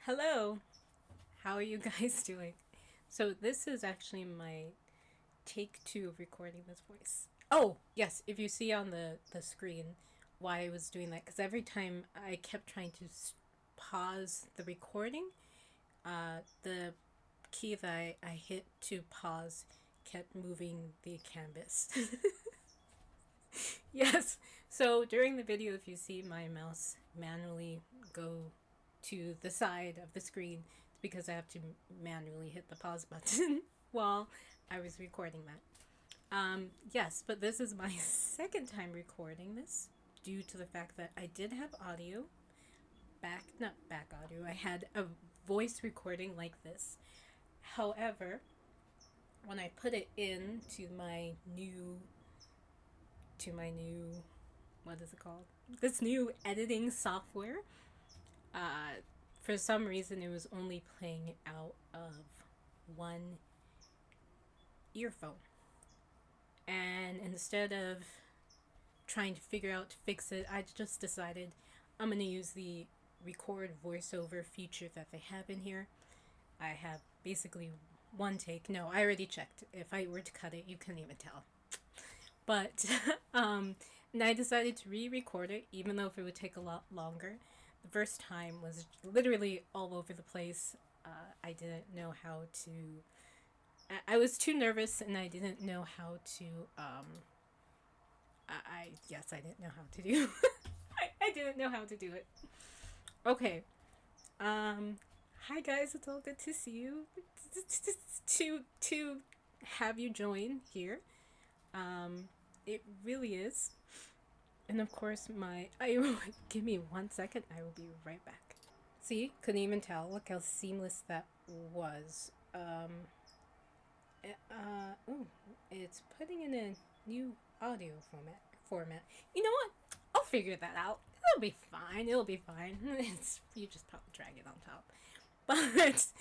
Hello, how are you guys doing? So, this is actually my take two of recording this voice. Oh, yes, if you see on the screen why I was doing that, because every time I kept trying to pause the recording, the key that I hit to pause kept moving the canvas. Yes, so during the video, if you see my mouse manually go to the side of the screen, it's because I have to manually hit the pause button while I was recording that. Yes, but this is my second time recording this due to the fact that I did have audio not back audio, I had a voice recording like this. However, when I put it in to my new what is it called? This new editing software, uh, for some reason it was only playing out of one earphone. And instead of trying to figure out to fix it, I just decided I'm going to use the record voiceover feature that they have in here. I have basically one take. No, I already checked. If I were to cut it, you couldn't even tell. But and I decided to re-record it, even though if it would take a lot longer. The first time was literally all over the place. I didn't know how to. I was too nervous, and I didn't know how to. Yes, I didn't know how to do. I didn't know how to do it. Okay. Um. Hi guys, it's all good to see you. To have you join here. It really is. And of course, I give me 1 second. I will be right back. See, couldn't even tell. Look how seamless that was. Oh, it's putting in a new audio format. You know what? I'll figure that out. It'll be fine. It'll be fine. It's you just probably drag it on top. But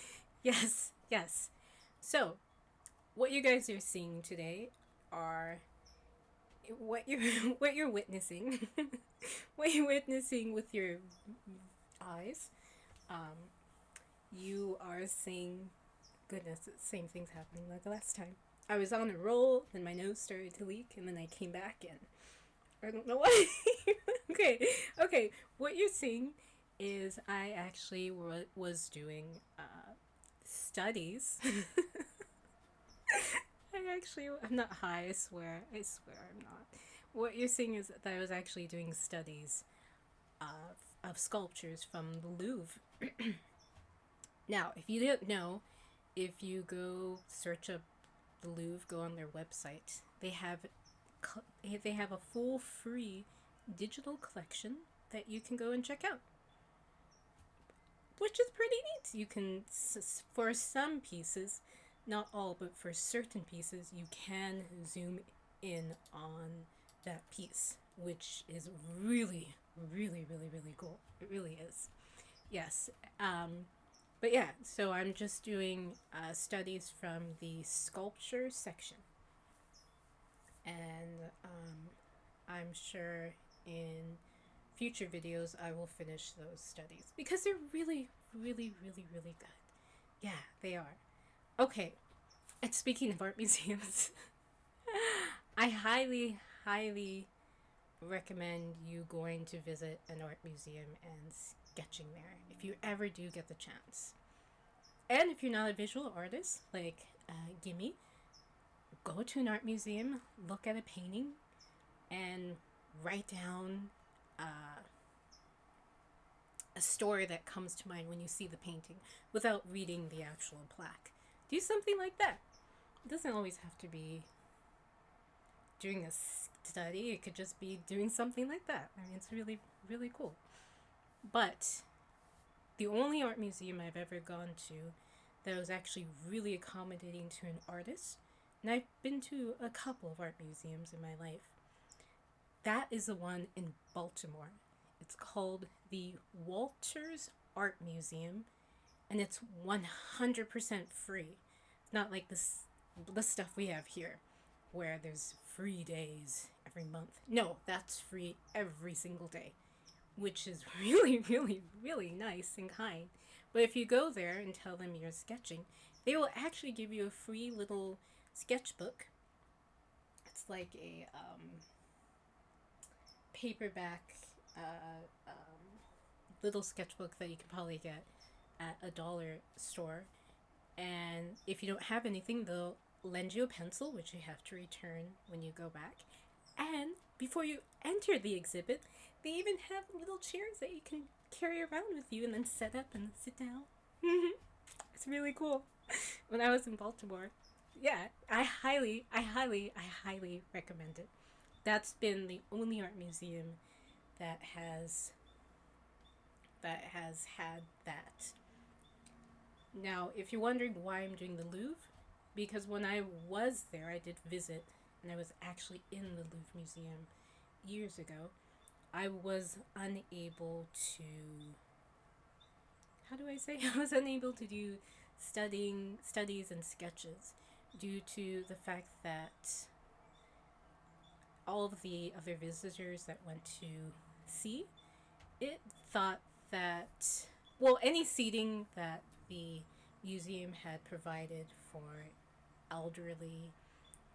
yes. So, what you guys are seeing today are what you're witnessing, what you're witnessing with your eyes. You are seeing, goodness, same thing's happening like last time. I was on a roll, then my nose started to leak, and then I came back and I don't know why. Okay. What you're seeing is I actually was doing studies. I'm not high, I swear I'm not. What you're seeing is that I was actually doing studies of sculptures from the Louvre. Now, if you didn't know, if you go search up the Louvre, go on their website, they have a full free digital collection that you can go and check out, which is pretty neat. You can, for some pieces, not all, but for certain pieces, you can zoom in on that piece, which is really cool. It really is. Yes. But yeah, so I'm just doing studies from the sculpture section. And I'm sure in future videos I will finish those studies because they're really good. Yeah, they are. Okay, and speaking of art museums, I highly recommend you going to visit an art museum and sketching there if you ever do get the chance. And if you're not a visual artist like Gimme, go to an art museum, look at a painting, and write down a story that comes to mind when you see the painting without reading the actual plaque. Do something like that. It doesn't always have to be doing a study, it could just be doing something like that. I mean, it's really cool. But the only art museum I've ever gone to that was actually really accommodating to an artist, and I've been to a couple of art museums in my life, that is the one in Baltimore. It's called the Walters Art Museum, and it's 100% free. It's not like the stuff we have here, where there's free days every month. No, that's free every single day. which is really, really, really nice and kind. But if you go there and tell them you're sketching, they will actually give you a free little sketchbook. It's like a paperback little sketchbook that you can probably get at a dollar store. And if you don't have anything, they'll lend you a pencil, which you have to return when you go back. And before you enter the exhibit, they even have little chairs that you can carry around with you and then set up and sit down. It's really cool. When I was in Baltimore, yeah, I highly recommend it. That's been the only art museum that has had that. Now, if you're wondering why I'm doing the Louvre, because when I was there, I did visit, and I was actually in the Louvre Museum years ago. I was unable to. How do I say? I was unable to do studies and sketches due to the fact that all of the other visitors that went to see it thought that, well, any seating that the museum had provided for elderly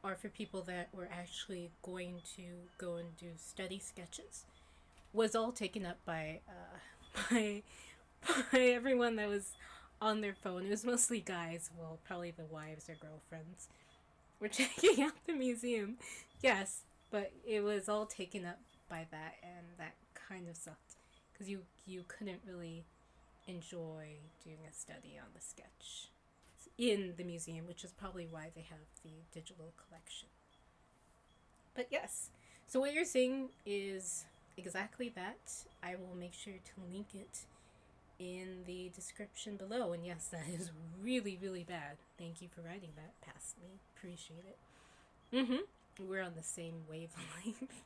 or for people that were actually going to go and do study sketches was all taken up by by by everyone that was on their phone. It was mostly guys, well, probably the wives or girlfriends were checking out the museum. Yes, but it was all taken up by that, and that kind of sucked because you couldn't really enjoy doing a study on the sketch in the museum, which is probably why they have the digital collection. But yes, so what you're seeing is exactly that. I will make sure to link it in the description below. And yes, that is really, really bad. Thank you for writing that past me. Appreciate it. We're on the same wavelength.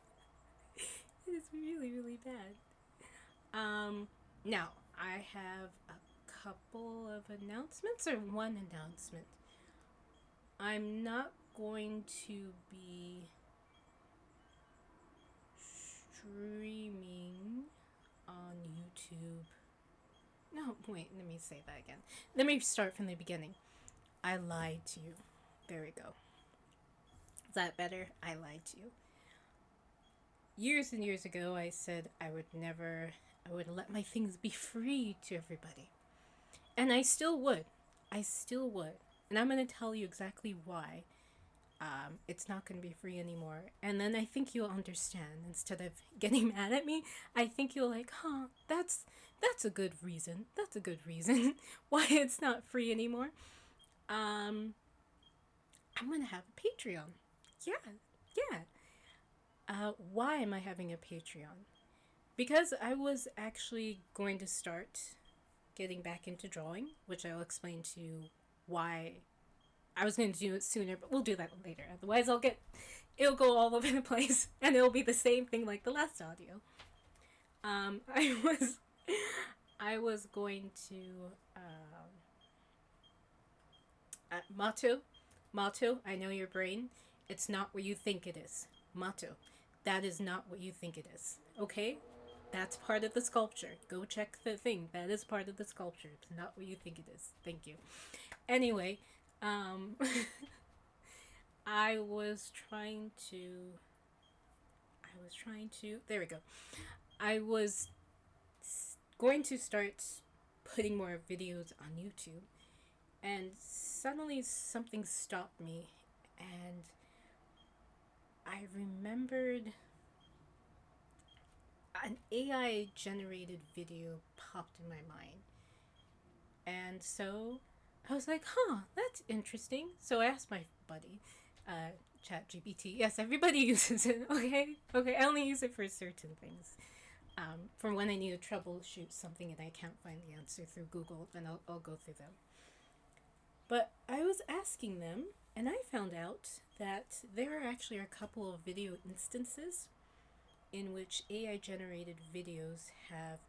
It is really, really bad. Now, I have a couple of announcements, or one announcement. I'm not going to be streaming on YouTube. No, wait, let me say that again. Let me start from the beginning. I lied to you. There we go. Is that better? I lied to you. Years and years ago, I said I would let my things be free to everybody. And I still would. I still would. And I'm going to tell you exactly why it's not going to be free anymore. And then I think you'll understand. Instead of getting mad at me, I think you'll like, huh, that's a good reason. That's a good reason why it's not free anymore. I'm going to have a Patreon. Yeah, yeah. Why am I having a Patreon? Because I was actually going to start getting back into drawing, which I'll explain to you why I was going to do it sooner, but we'll do that later. Otherwise, it'll go all over the place, and it'll be the same thing like the last audio. I was going to, motto, I know your brain. It's not what you think it is. Motto, that is not what you think it is. Okay? That's part of the sculpture. Go check the thing. That is part of the sculpture. It's not what you think it is. Thank you. Anyway, I was trying to, there we go. I was going to start putting more videos on YouTube, and suddenly something stopped me, and I remembered an AI generated video popped in my mind. And so I was like, huh, that's interesting. So I asked my buddy, ChatGPT. Yes, everybody uses it, okay? Okay, I only use it for certain things. For when I need to troubleshoot something and I can't find the answer through Google, then I'll go through them. But I was asking them, and I found out that there actually are a couple of video instances in which AI generated videos have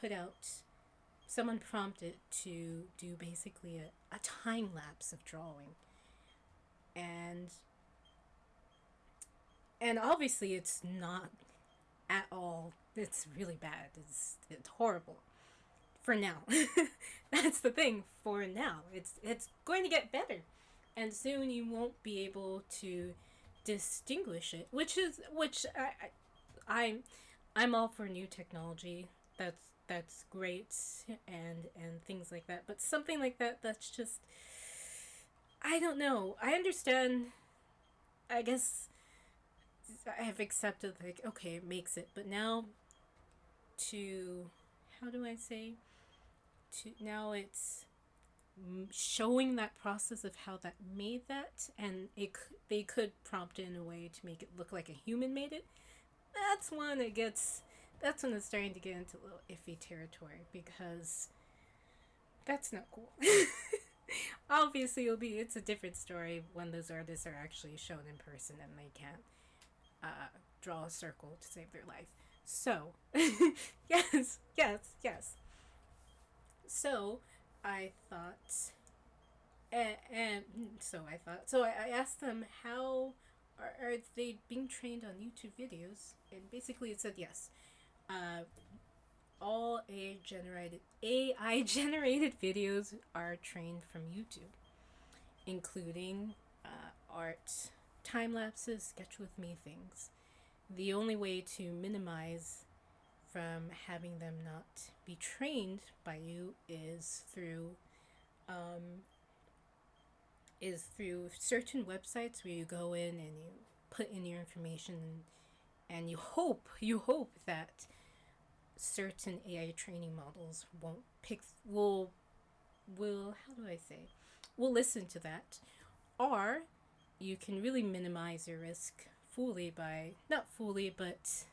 put out, someone prompted to do basically a time lapse of drawing. And obviously it's not at all. It's really bad. It's horrible. For now. That's the thing. For now. It's going to get better. And soon you won't be able to distinguish it, which I'm all for new technology. That's great, and things like that. But something like that, that's just, I don't know. I understand. I guess I have accepted, like, okay, it makes it, but now to, how do I say, to now it's showing that process of how that made that, and they could prompt it in a way to make it look like a human made it. That's when it gets, that's when it's starting to get into a little iffy territory, because that's not cool. Obviously, it's a different story when those artists are actually shown in person and they can't draw a circle to save their life. So, yes. So, I thought, and so I thought, so I asked them how are they being trained on YouTube videos, and basically it said yes. Uh, all AI generated videos are trained from YouTube, including art, time lapses, sketch with me things. The only way to minimize from having them not be trained by you um, is through certain websites where you go in and you put in your information, and you hope that certain AI training models won't pick will how do I say, will listen to that, or you can really minimize your risk fully by, not fully, but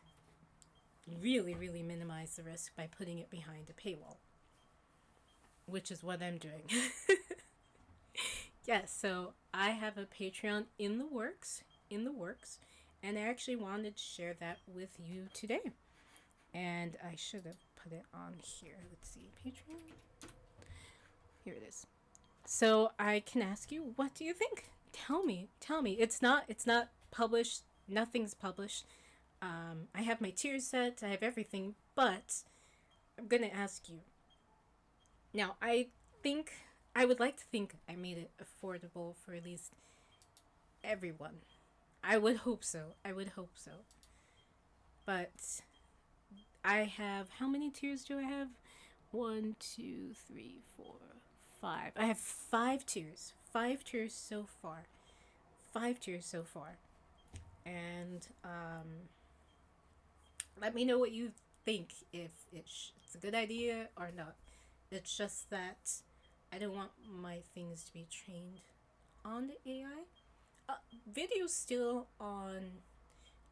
really minimize the risk by putting it behind a paywall, which is what I'm doing. Yes, so I have a Patreon in the works, and I actually wanted to share that with you today. And I should have put it on here. Let's see, Patreon. Here it is. So I can ask you, what do you think? Tell me. It's not published. Nothing's published. I have my tier set. I have everything, but I'm gonna ask you now. I would like to think I made it affordable for at least everyone. I would hope so. But I have, how many tiers do I have? One, two, three, four, five. I have 5 tiers. 5 tiers so far. 5 tiers so far. And let me know what you think, if it's a good idea or not. It's just that I don't want my things to be trained on the AI. Videos still on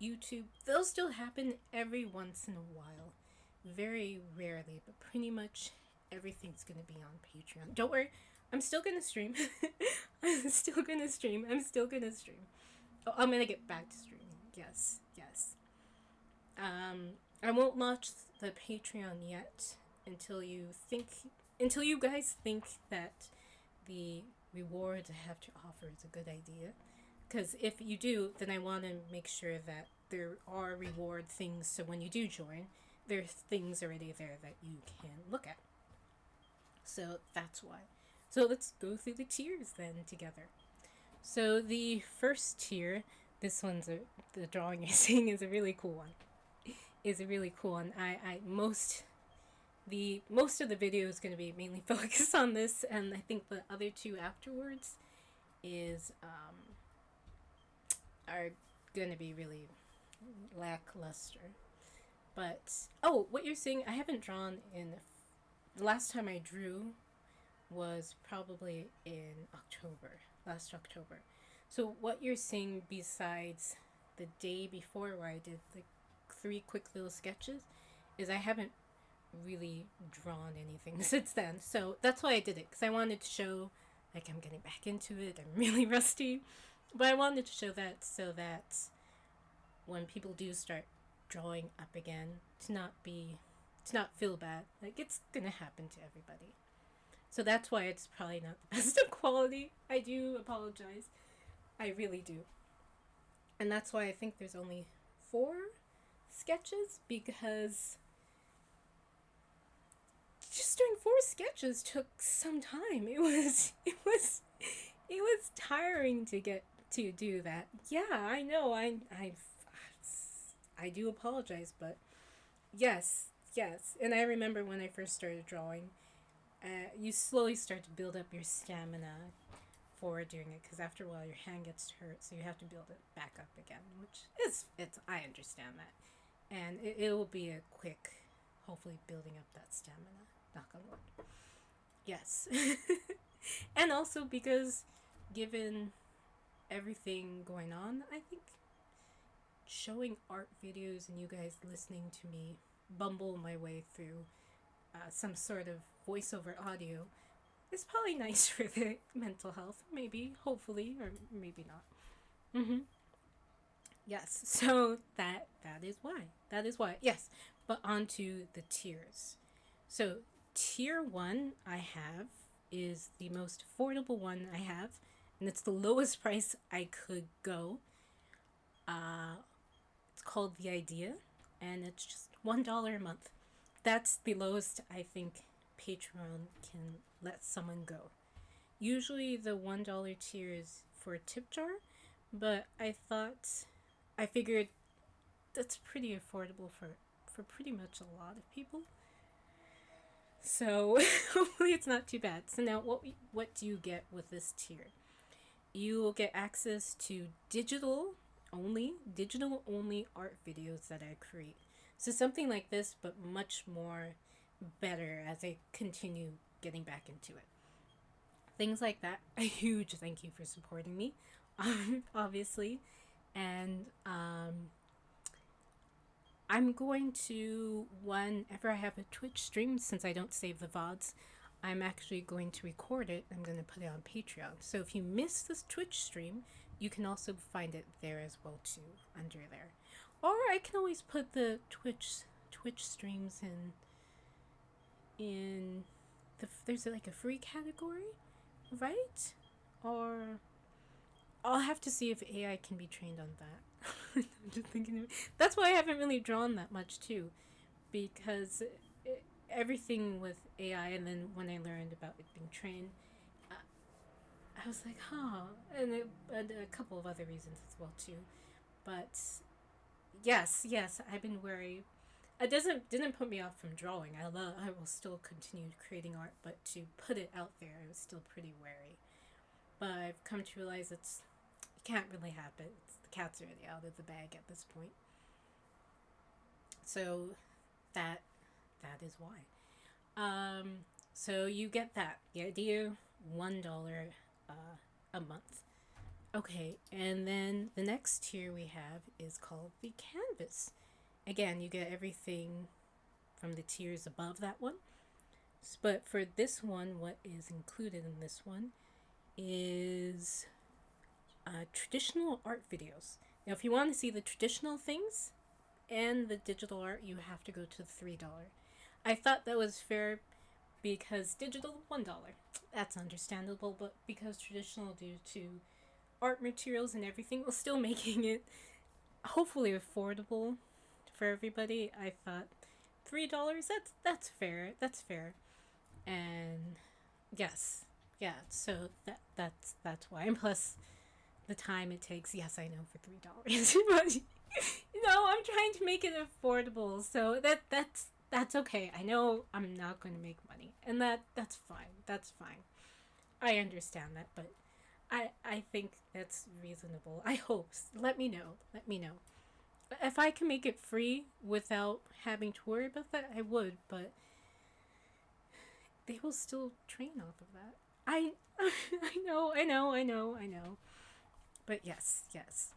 YouTube, they'll still happen every once in a while. Very rarely, but pretty much everything's gonna be on Patreon. Don't worry, I'm still gonna stream. I'm still gonna stream. Oh, I'm gonna get back to streaming. Yes. I won't launch the Patreon yet until until you guys think that the reward I have to offer is a good idea. Because if you do, then I want to make sure that there are reward things, so when you do join, there's things already there that you can look at. So that's why. So let's go through the tiers then together. So the first tier, this one's the drawing you're seeing is a really cool one. I most of the video is going to be mainly focused on this, and I think the other two afterwards is are going to be really lackluster. But oh, what you're seeing, I haven't drawn in. The last time I drew was probably in October, last October. So what you're seeing besides the day before where I did the 3 quick little sketches is I haven't really drawn anything since then. So that's why I did it, because I wanted to show, like, I'm getting back into it. I'm really rusty, but I wanted to show that so that when people do start drawing up again, to not feel bad. Like, it's gonna happen to everybody. So that's why it's probably not the best of quality. I do apologize. I really do. And that's why I think there's only sketches because just doing 4 sketches took some time. It was tiring to get to do that. Yeah, I know. I do apologize, but yes, yes. And I remember when I first started drawing, you slowly start to build up your stamina for doing it because after a while your hand gets hurt, so you have to build it back up again, which is it's I understand that, and it will be a quick, hopefully building up that stamina. Knock on wood. Yes, and also because given everything going on, I think showing art videos and you guys listening to me bumble my way through some sort of voiceover audio is probably nice for the mental health. Maybe, hopefully, or maybe not. Mm-hmm. Yes. So that is why. That is why. Yes. But on to the tiers. So tier one I have is the most affordable one I have, and it's the lowest price I could go. Uh, it's called The Idea, and it's just $1 a month. That's the lowest I think Patreon can let someone go. Usually the $1 tier is for a tip jar, but I figured that's pretty affordable for pretty much a lot of people. So hopefully it's not too bad. So now what do you get with this tier? You will get access to digital only art videos that I create. So something like this, but much more better as I continue getting back into it. Things like that. A huge thank you for supporting me, obviously. And I'm going to, whenever I have a Twitch stream, since I don't save the VODs, I'm actually going to record it. I'm going to put it on Patreon. So if you miss this Twitch stream, you can also find it there as well too, under there. Or I can always put the Twitch streams in there's like a free category, right? Or I'll have to see if AI can be trained on that. I'm just thinking. That's why I haven't really drawn that much too, because everything with AI, and then when I learned about it being trained, uh, I was like, huh, and a couple of other reasons as well too. But yes, yes, I've been wary. It didn't put me off from drawing. I will still continue creating art, but to put it out there, I was still pretty wary. But I've come to realize it can't really happen. The cat's already out of the bag at this point. So that that is why. So you get that. The idea, $1 a month. Okay, and then the next tier we have is called the canvas. Again, you get everything from the tiers above that one. But for this one, what is included in this one is traditional art videos. Now, if you want to see the traditional things and the digital art, you have to go to the $3. I thought that was fair because digital $1. That's understandable, but because traditional due to art materials and everything was still making it hopefully affordable for everybody, I thought $3, that's fair. That's fair. And yes. Yeah, so that's why. And plus the time it takes, yes, I know for $3. But I'm trying to make it affordable. So that's okay. I know I'm not going to make money, and that's fine. That's fine. I understand that, but I think that's reasonable. I hope. Let me know. Let me know. If I can make it free without having to worry about that, I would, but they will still train off of that. I I know. But yes, yes.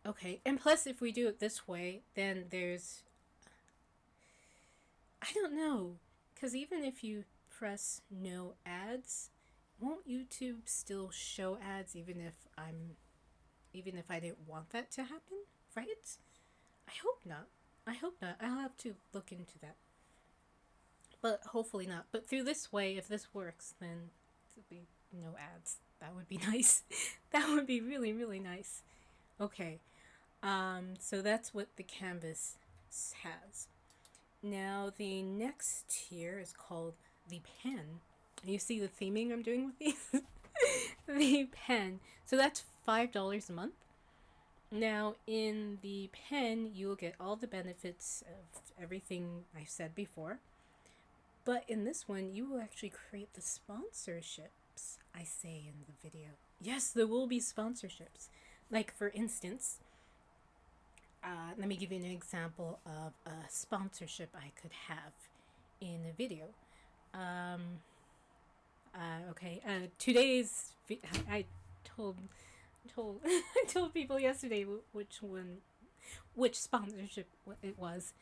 Okay, and plus if we do it this way, then there's I don't know, cuz even if you press no ads, won't YouTube still show ads even if I didn't want that to happen, right? I hope not. I hope not. I'll have to look into that. But hopefully not. But through this way, if this works, then there'll be no ads. That would be nice. That would be really, really nice. Okay. So that's what the canvas has. Now the next tier is called the pen. You see the theming I'm doing with these? The pen. So that's $5 a month. Now in the pen, you will get all the benefits of everything I said before. But in this one, you will actually create the sponsorships I say in the video. Yes, there will be sponsorships. Like, for instance, let me give you an example of a sponsorship I could have in a video. Okay. Today's I told I told people yesterday which sponsorship it was.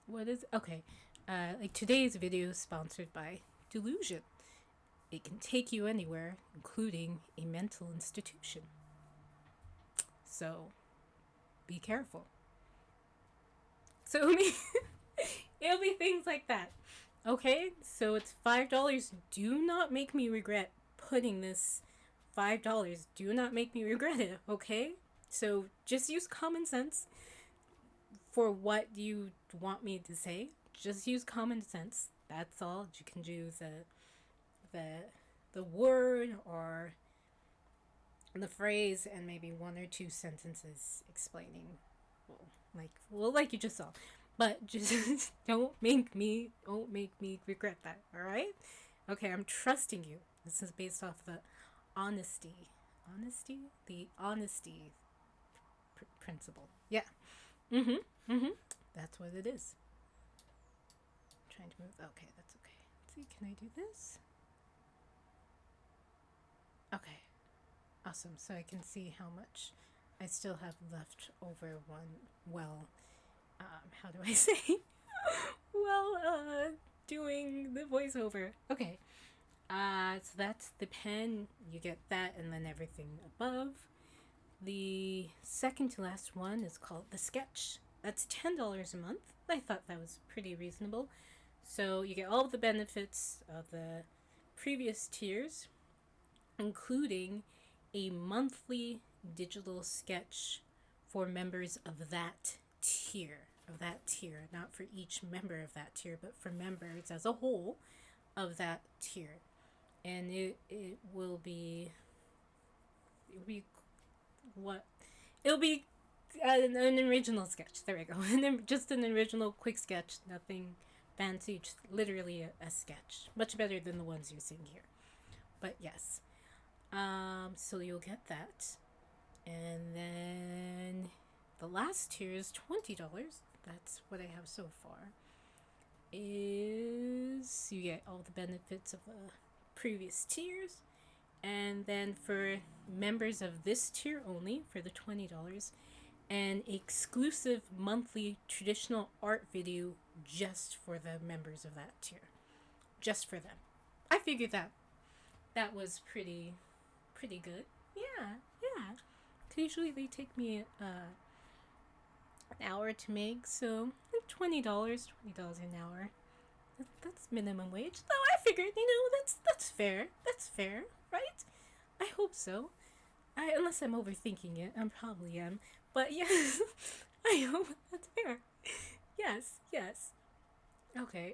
What is okay? Like today's video is sponsored by Delusion. It can take you anywhere, including a mental institution. So be careful. So it'll be things like that. Okay, so it's $5. Do not make me regret putting this $5. Do not make me regret it, okay? So just use common sense for what you want me to say. Just use common sense. That's all. You can do the word or the phrase and maybe one or two sentences explaining, like you just saw. But just don't make me regret that. All right? Okay, I'm trusting you. This is based off the honesty, the honesty principle. Yeah. Mhm. Mhm. That's what it is. I'm trying to move. Okay, that's okay. Let's see, can I do this? Okay. Awesome. So I can see how much I still have left over one. Well, how do I say? well, doing the voiceover. Okay. So that's the pen. You get that, and then everything above. The second to last one is called the sketch. That's $10 a month. I thought that was pretty reasonable. So you get all of the benefits of the previous tiers, including a monthly digital sketch for members of that tier. Not for each member of that tier, but for members as a whole of that tier. And it will be what it'll be an original sketch. There we go. Just an original quick sketch. Nothing fancy. Just literally a sketch. Much better than the ones you're seeing here. But yes. So you'll get that, and then the last tier is $20. That's what I have so far. Is you get all the benefits of the previous tiers, and then for members of this tier only, for the $20, an exclusive monthly traditional art video just for the members of that tier, just for them. I figured that was pretty good. Yeah. Cause usually they take me an hour to make, so $20 an hour. That's minimum wage. Though I figured, that's fair. That's fair, right? I hope so. Unless I'm overthinking it, I probably am. But yes, I hope that's fair. Yes. Okay.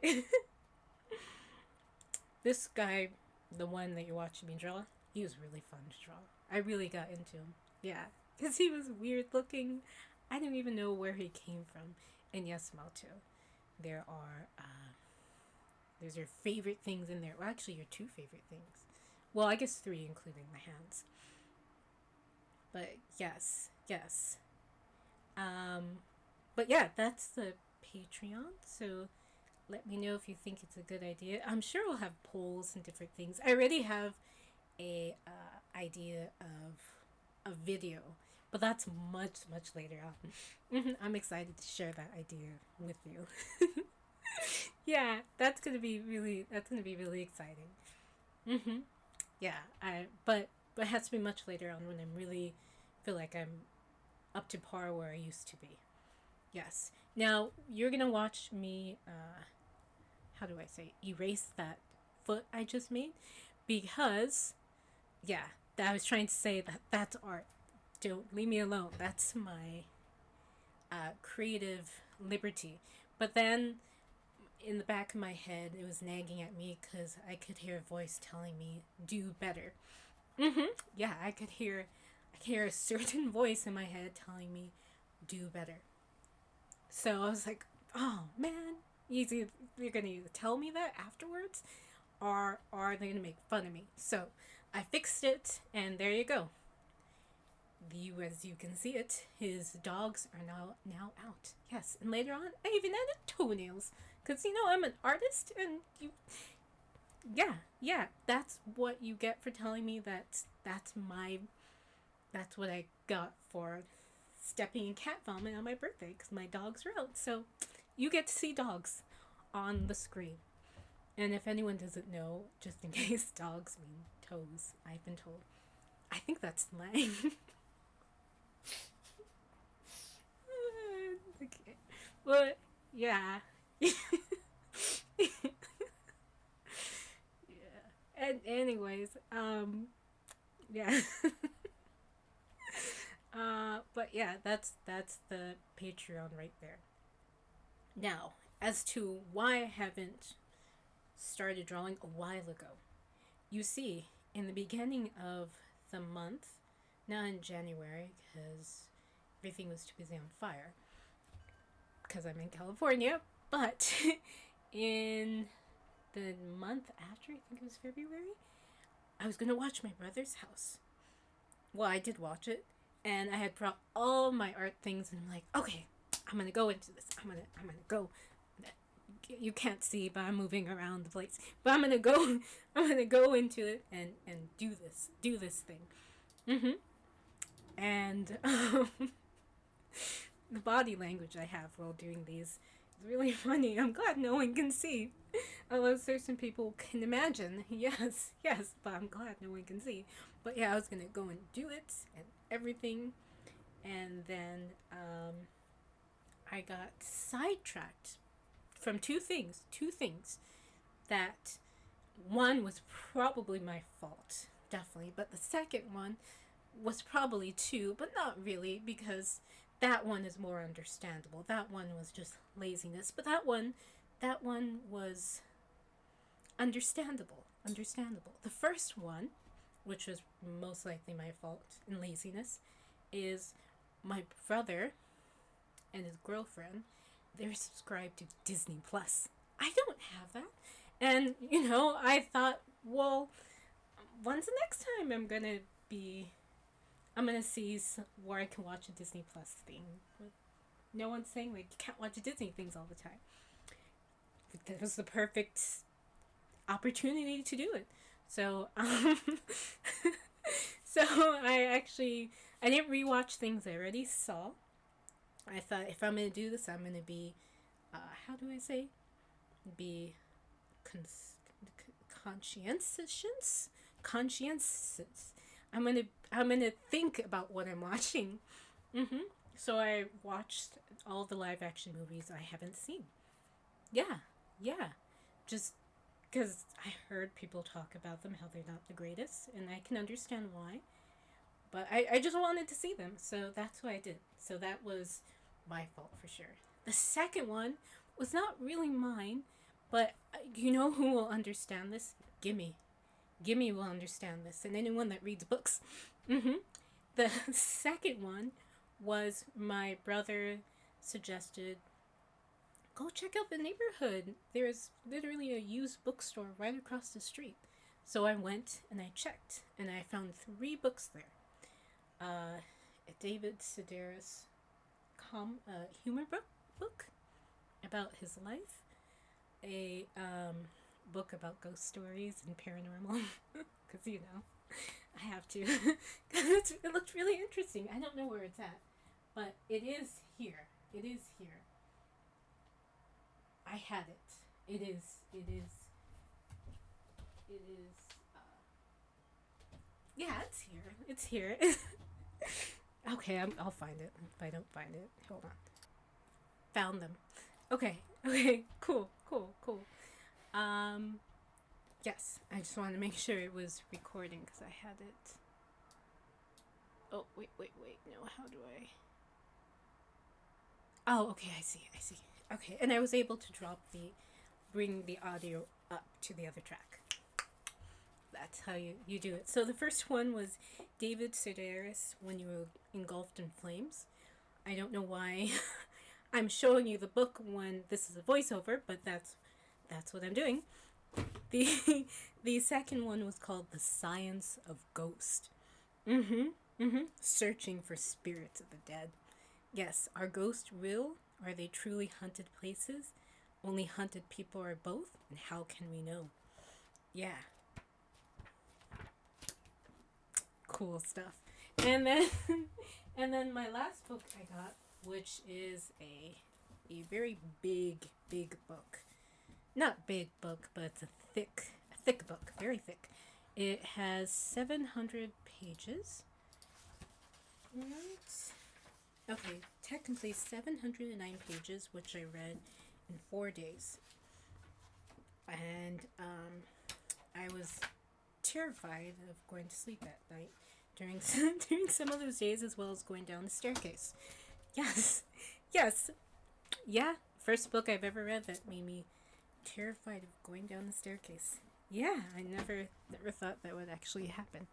This guy, the one that you're watching me draw, he was really fun to draw. I really got into him. Yeah, because he was weird looking. I don't even know where he came from. And yes, Malto, there are there's your favorite things in there. Well, actually, your two favorite things. Well, I guess three, including the hands. But yes. But yeah, that's the Patreon. So let me know if you think it's a good idea. I'm sure we'll have polls and different things. I already have a idea of a video, but that's much later on. I'm excited to share that idea with you. Yeah, that's gonna be really exciting. Mm-hmm. Yeah, but it has to be much later on when I'm really feel like I'm up to par where I used to be. Yes. Now you're gonna watch me. How do I say? Erase that foot I just made, because yeah, I was trying to say that that's art. don't leave me alone. That's my creative liberty. But then in the back of my head, it was nagging at me because I could hear a voice telling me, do better. Yeah, I could hear a certain voice in my head telling me, do better. So I was like, oh man, you're gonna either tell me that afterwards, or are they gonna make fun of me? So I fixed it, and there you go. As you can see it, his dogs are now out. Yes, and later on, I even added toenails, cause I'm an artist, and yeah, that's what you get for telling me that's what I got for stepping in cat vomit on my birthday, cause my dogs are out. So you get to see dogs on the screen. And if anyone doesn't know, just in case, dogs mean toes. I've been told. I think that's slang. Okay. But yeah. Yeah. And anyways, yeah. But yeah, that's the Patreon right there. Now, as to why I haven't started drawing a while ago. You see, in the beginning of the month, not in January because everything was too busy on fire, because I'm in California, but in the month after, I think it was February, I was gonna watch my brother's house. Well, I did watch it, and I had brought all my art things, and I'm like, okay, I'm gonna go into this. I'm gonna go. You can't see, but I'm moving around the place. But I'm gonna go. I'm gonna go into it and do this thing. And the body language I have while doing these is really funny. I'm glad no one can see. Although certain people can imagine. Yes, but I'm glad no one can see. But yeah, I was gonna go and do it and everything. And then I got sidetracked from two things. Two things that one was probably my fault, definitely. But the second one was probably too, but not really, because that one is more understandable. That one was just laziness, but that one was understandable. Understandable. The first one, which was most likely my fault in laziness, is my brother and his girlfriend. They're subscribed to Disney Plus. I don't have that. And, I thought, well, when's the next time I'm gonna see where I can watch a Disney Plus thing. But no one's saying, like, you can't watch Disney things all the time. But that was the perfect opportunity to do it. So, so I didn't rewatch things I already saw. I thought, if I'm gonna do this, I'm gonna be, how do I say, be conscientious. Conscientious. I'm gonna think about what I'm watching. So I watched all the live action movies I haven't seen. Yeah, yeah. Just because I heard people talk about them, how they're not the greatest, and I can understand why. But I just wanted to see them, so that's what I did. So that was my fault for sure. The second one was not really mine, but you know who will understand this? Gimme. Gimme will understand this, and anyone that reads books. The second one was my brother suggested, go check out the neighborhood. There's literally a used bookstore right across the street. So I went and I checked, and I found 3 books there. A David Sedaris humor book about his life, a book about ghost stories and paranormal, because I have to. It looked really interesting. I don't know where it's at, but it is here. It is here. I had it. It is. It is. It is. Yeah, it's here. It's here. Okay, I'll find it. If I don't find it, hold on. Found them. Okay. Okay. Cool. Cool. Cool. Um. Yes, I just wanted to make sure it was recording because I had it. Oh, wait. No, how do I? Oh, okay, I see. Okay, and I was able to bring the audio up to the other track. That's how you do it. So the first one was David Sedaris, When You Were Engulfed in Flames. I don't know why I'm showing you the book when this is a voiceover, but that's what I'm doing. The the second one was called The Science of Ghost. Searching for spirits of the dead. Yes, are ghosts real? Are they truly haunted places? Only haunted people are both? And how can we know? Yeah, cool stuff. And then and then my last book I got, which is a very big book. Not big book, but it's a thick book, very thick. It has 700 pages. Right. Okay, technically 709 pages, which I read in 4 days. And I was terrified of going to sleep at night during during some of those days, as well as going down the staircase. Yes, yes, yeah. First book I've ever read that made me terrified of going down the staircase. Yeah, I never thought that would actually happen.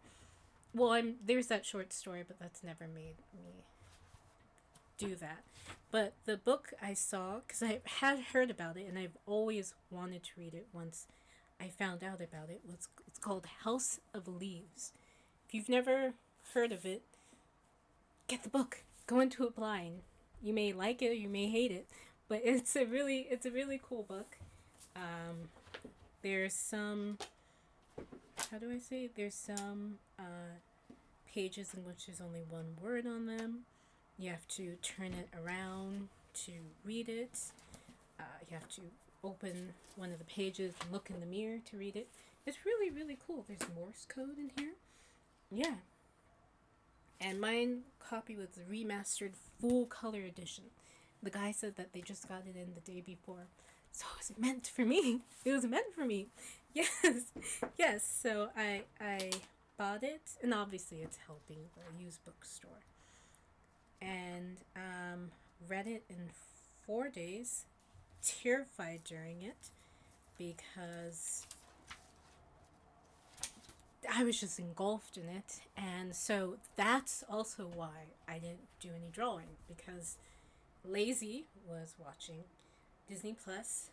Well, there's that short story, but that's never made me do that. But the book I saw, because I had heard about it and I've always wanted to read it once I found out about it, was it's called House of Leaves. If you've never heard of it, get the book. Go into it blind. You may like it or you may hate it, but it's a really cool book. Um, there's some, how do I say? There's some pages in which there's only one word on them. You have to turn it around to read it. You have to open one of the pages and look in the mirror to read it. It's really cool. There's Morse code in here. Yeah. And mine copy was the remastered full color edition. The guy said that they just got it in the day before. So it was meant for me. It was meant for me. Yes. Yes. So I bought it, and obviously it's helping the used bookstore. And read it in 4 days. Terrified during it because I was just engulfed in it. And so that's also why I didn't do any drawing, because Lazy was watching Disney Plus.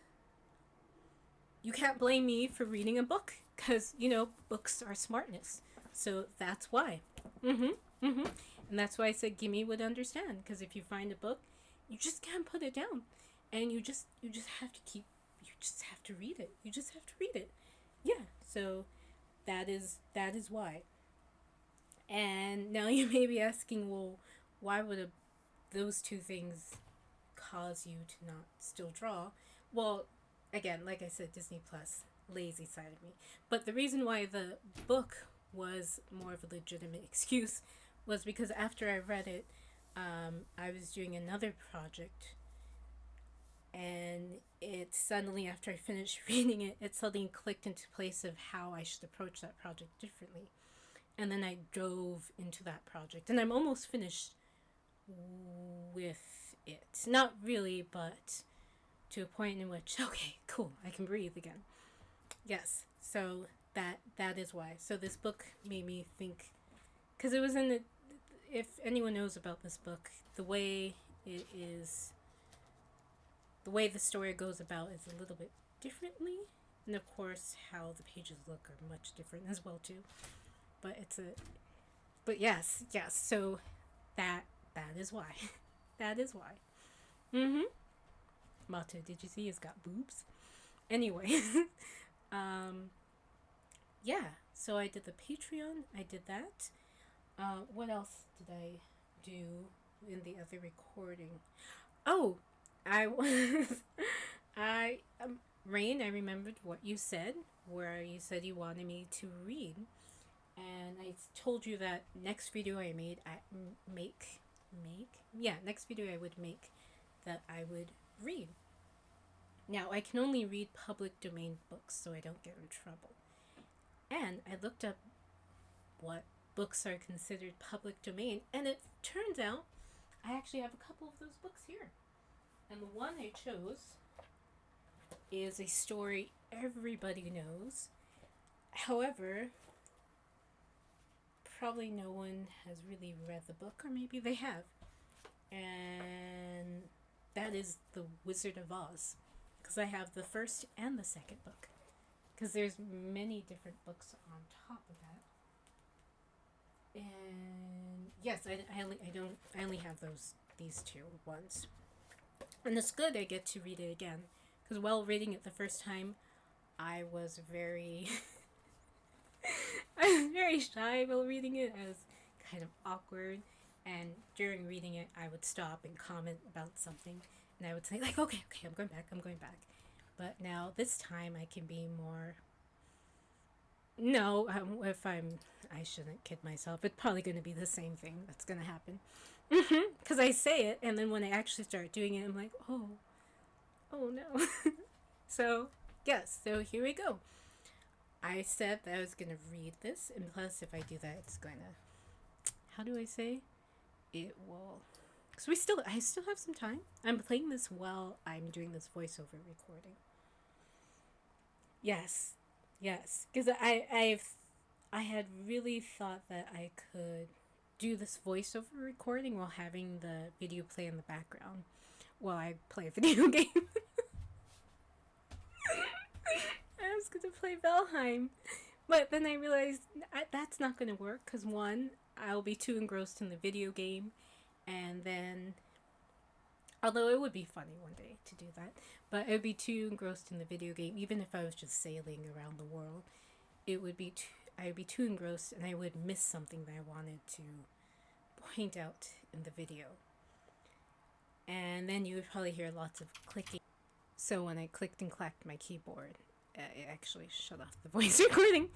You can't blame me for reading a book, because, books are smartness. So that's why. And that's why I said Gimme would understand, because if you find a book, you just can't put it down. And you just have to read it. You just have to read it. Yeah. So that is why. And now you may be asking, well, why would those two things cause you to not still draw? Well, again, like I said, Disney Plus, lazy side of me. But the reason why the book was more of a legitimate excuse was because after I read it, I was doing another project, and it suddenly, after I finished reading it, it suddenly clicked into place of how I should approach that project differently. And then I dove into that project, and I'm almost finished with it. Not really, but to a point in which, okay, cool, I can breathe again. Yes, so that is why. So this book made me think, because it was in the, if anyone knows about this book, the way the story goes about is a little bit differently, and of course how the pages look are much different as well too. But yes, so that is why. That is why. Mato, did you see he's got boobs? Anyway, yeah, so I did the Patreon, I did that. What else did I do in the other recording? Oh, I was, Rain, I remembered what you said, where you said you wanted me to read. And I told you that next video I made, next video I would make, that I would read. Now, I can only read public domain books so I don't get in trouble. And I looked up what books are considered public domain. And it turns out I actually have a couple of those books here. And the one I chose is a story everybody knows. However, probably no one has really read the book, or maybe they have. And that is The Wizard of Oz. Because I have the first and the second book. Because there's many different books on top of that. And yes, I only have these two ones. And it's good I get to read it again. Because while reading it the first time, I was very I was very shy while reading it. I was kind of awkward, and during reading it, I would stop and comment about something, and I would say like, okay, I'm going back. But now this time, I can be more. No, I shouldn't kid myself. It's probably going to be the same thing that's going to happen. Because I say it, and then when I actually start doing it, I'm like, oh no. So, yes, so here we go. I said that I was going to read this, and plus, if I do that, it's going to. How do I say? It will. Because I still have some time. I'm playing this while I'm doing this voiceover recording. Yes. Because I had really thought that I could do this voiceover recording while having the video play in the background while I play a video game. I was going to play Valheim. But then I realized that's not going to work because, one, I'll be too engrossed in the video game. And then, although it would be funny one day to do that, but it would be too engrossed in the video game. Even if I was just sailing around the world, I would be too engrossed and I would miss something that I wanted to point out in the video. And then you would probably hear lots of clicking. So when I clicked and clacked my keyboard, it actually shut off the voice recording.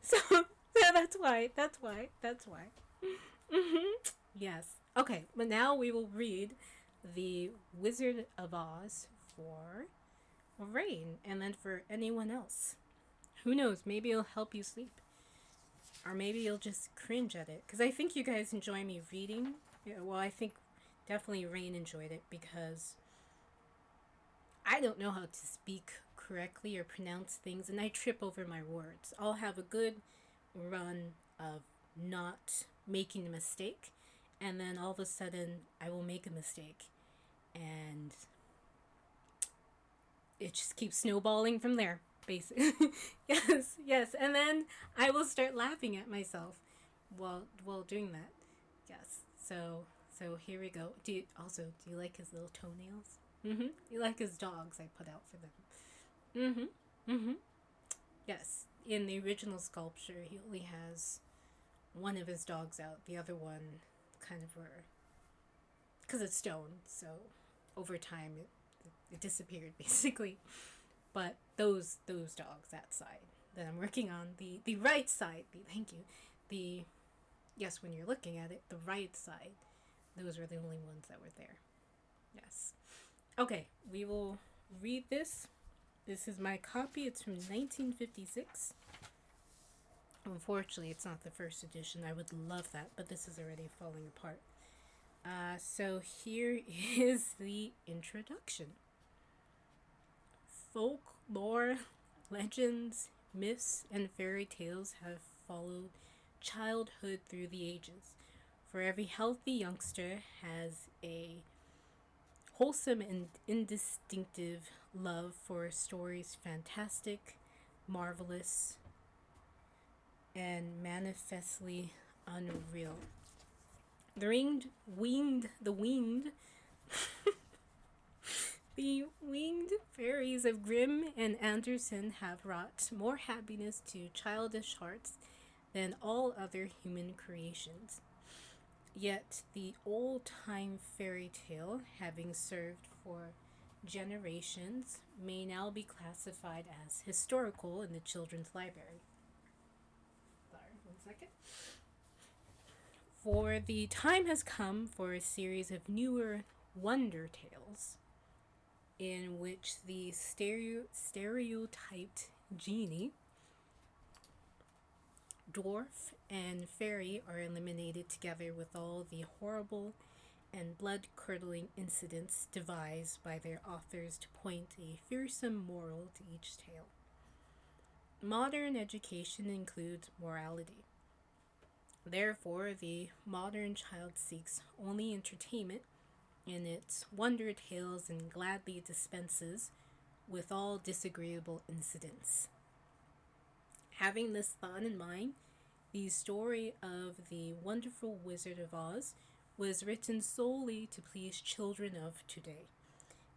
so that's why. Yes. Okay, but now we will read The Wizard of Oz for Rain, and then for anyone else. Who knows, maybe it'll help you sleep. Or maybe you'll just cringe at it. Because I think you guys enjoy me reading. Well, I think definitely Rain enjoyed it because I don't know how to speak correctly or pronounce things, and I trip over my words. I'll have a good run of not making a mistake, and then all of a sudden I will make a mistake, and it just keeps snowballing from there, basically. yes, and then I will start laughing at myself while doing that. Yes, so here we go. Do you like his little toenails? You like his dogs I put out for them. Yes, in the original sculpture, he only has one of his dogs out. The other one kind of were, because it's stone, so over time it disappeared basically. But those dogs, that side that I'm working on, the right side, yes, when you're looking at it, the right side, those were the only ones that were there. Yes. Okay, we will read this. This is my copy. It's from 1956. Unfortunately, it's not the first edition. I would love that, but this is already falling apart. So here is the introduction. Folklore, legends, myths, and fairy tales have followed childhood through the ages. For every healthy youngster has a wholesome and indistinctive love for stories fantastic, marvelous, and manifestly unreal. The winged fairies of Grimm and Andersen have brought more happiness to childish hearts than all other human creations. Yet the old-time fairy tale, having served for generations, may now be classified as historical in the children's library. Sorry, 1 second. For the time has come for a series of newer wonder tales in which the stereotyped genie Dwarf and fairy are eliminated together with all the horrible and blood curdling incidents devised by their authors to point a fearsome moral to each tale. Modern education includes morality. Therefore, the modern child seeks only entertainment in its wonder tales and gladly dispenses with all disagreeable incidents. Having this thought in mind, the story of the Wonderful Wizard of Oz was written solely to please children of today.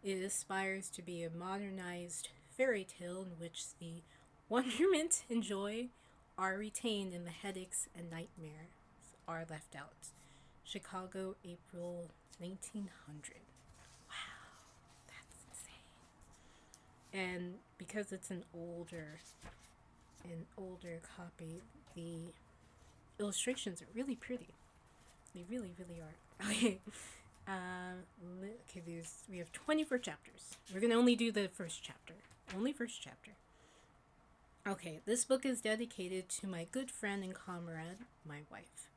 It aspires to be a modernized fairy tale in which the wonderment and joy are retained and the headaches and nightmares are left out. Chicago, April 1900. Wow, that's insane. And because it's an older copy, the illustrations are really pretty. They really, really are. Okay. We have 24 chapters. We're gonna only do the first chapter. Only first chapter. Okay, this book is dedicated to my good friend and comrade, my wife.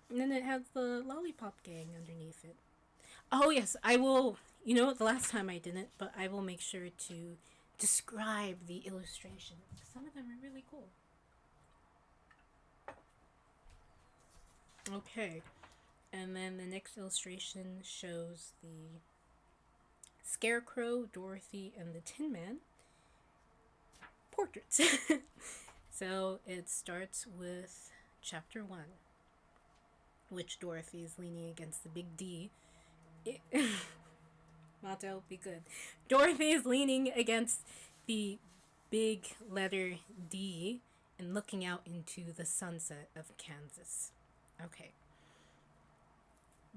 And then it has the Lollipop Gang underneath it. Oh yes, I will. You know, the last time I didn't, but I will make sure to describe the illustration. Some of them are really cool. Okay, and then the next illustration shows the Scarecrow, Dorothy, and the Tin Man portraits. So it starts with chapter 1, which Dorothy is leaning against the big D. Motto, be good. Dorothy is leaning against the big letter D and looking out into the sunset of Kansas. Okay.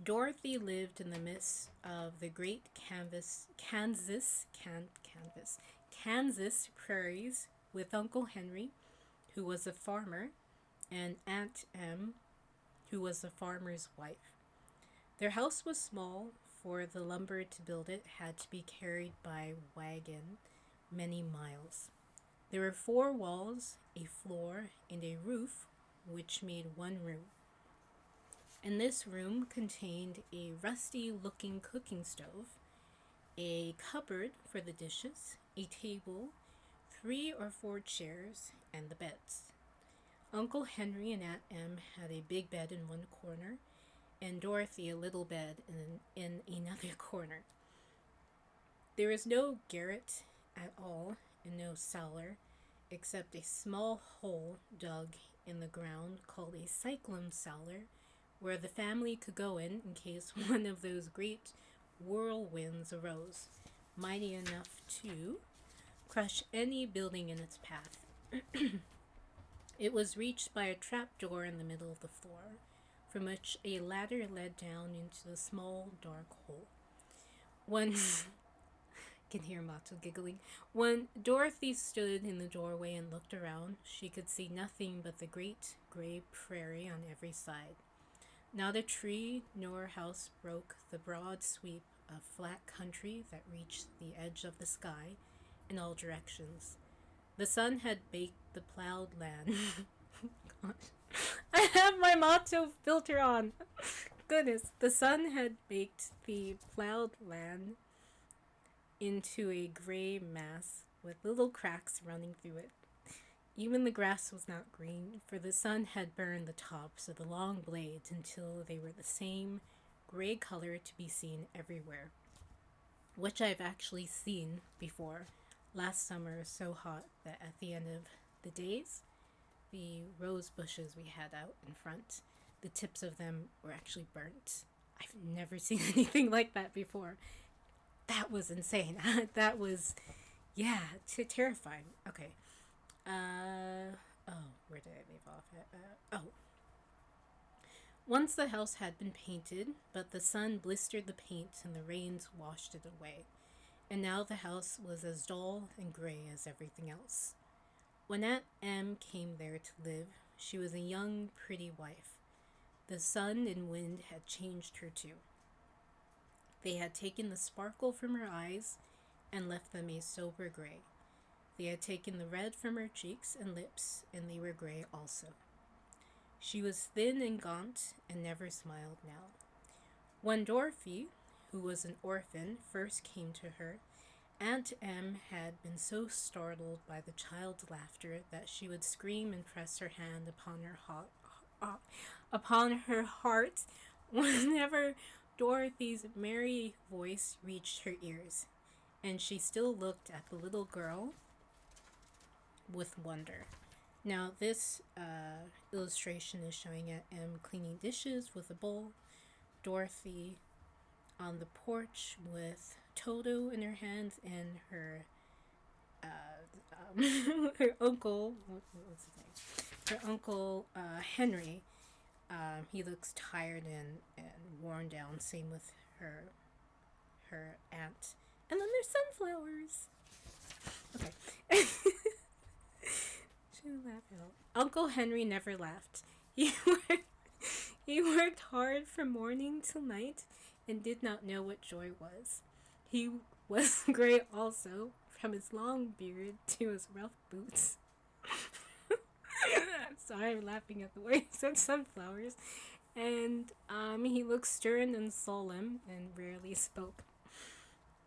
Dorothy lived in the midst of the great Kansas prairies with Uncle Henry, who was a farmer, and Aunt Em, who was a farmer's wife. Their house was small, for the lumber to build it had to be carried by wagon many miles. There were 4 walls, a floor, and a roof, which made one room. And this room contained a rusty-looking cooking stove, a cupboard for the dishes, a table, 3 or 4 chairs, and the beds. Uncle Henry and Aunt Em had a big bed in one corner, and Dorothy a little bed in another corner. There was no garret at all, and no cellar, except a small hole dug in the ground called a cyclone cellar, where the family could go in case one of those great whirlwinds arose, mighty enough to crush any building in its path. It was reached by a trapdoor in the middle of the floor, from which a ladder led down into a small dark hole. One can hear Mato giggling. When Dorothy stood in the doorway and looked around, she could see nothing but the great gray prairie on every side. Not a tree nor house broke the broad sweep of flat country that reached the edge of the sky in all directions. The sun had baked the plowed land. I have my Mato filter on. Goodness, the sun had baked the plowed land into a gray mass with little cracks running through it. Even the grass was not green, for the sun had burned the tops of the long blades until they were the same gray color to be seen everywhere, which I've actually seen before. Last summer was so hot that at the end of the days, the rose bushes we had out in front, the tips of them were actually burnt. I've never seen anything like that before. That was insane. That was, yeah, terrifying. Okay. Where did I leave off at? Once the house had been painted, but the sun blistered the paint and the rains washed it away. And now the house was as dull and gray as everything else. When Aunt Em came there to live, she was a young, pretty wife. The sun and wind had changed her too. They had taken the sparkle from her eyes and left them a sober gray. They had taken the red from her cheeks and lips, and they were gray also. She was thin and gaunt and never smiled now. When Dorothy, who was an orphan, first came to her, Aunt Em had been so startled by the child's laughter that she would scream and press her hand upon her heart whenever Dorothy's merry voice reached her ears, and she still looked at the little girl with wonder. Now, this illustration is showing Aunt Em cleaning dishes with a bowl, Dorothy on the porch with Toto in her hands, and her her uncle, what's his name? Her uncle Henry. He looks tired and worn down. Same with her aunt. And then there's sunflowers. Okay. Shouldn't laugh out. Uncle Henry never laughed. He worked hard from morning till night and did not know what joy was. He was gray also, from his long beard to his rough boots. Sorry, I'm laughing at the way he said sunflowers. And he looked stern and solemn and rarely spoke.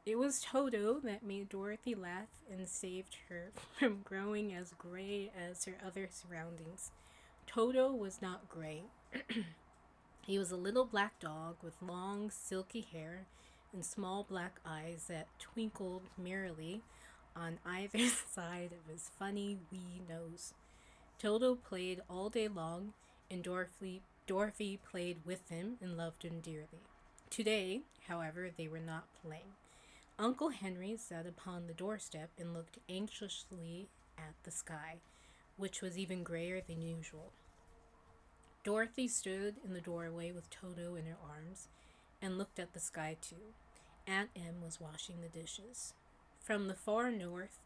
It was Toto that made Dorothy laugh and saved her from growing as gray as her other surroundings. Toto was not gray. He was a little black dog with long, silky hair and small black eyes that twinkled merrily on either side of his funny wee nose. Toto played all day long, and Dorothy played with him and loved him dearly. Today, however, they were not playing. Uncle Henry sat upon the doorstep and looked anxiously at the sky, which was even grayer than usual. Dorothy stood in the doorway with Toto in her arms and looked at the sky too. Aunt Em was washing the dishes. From the far north,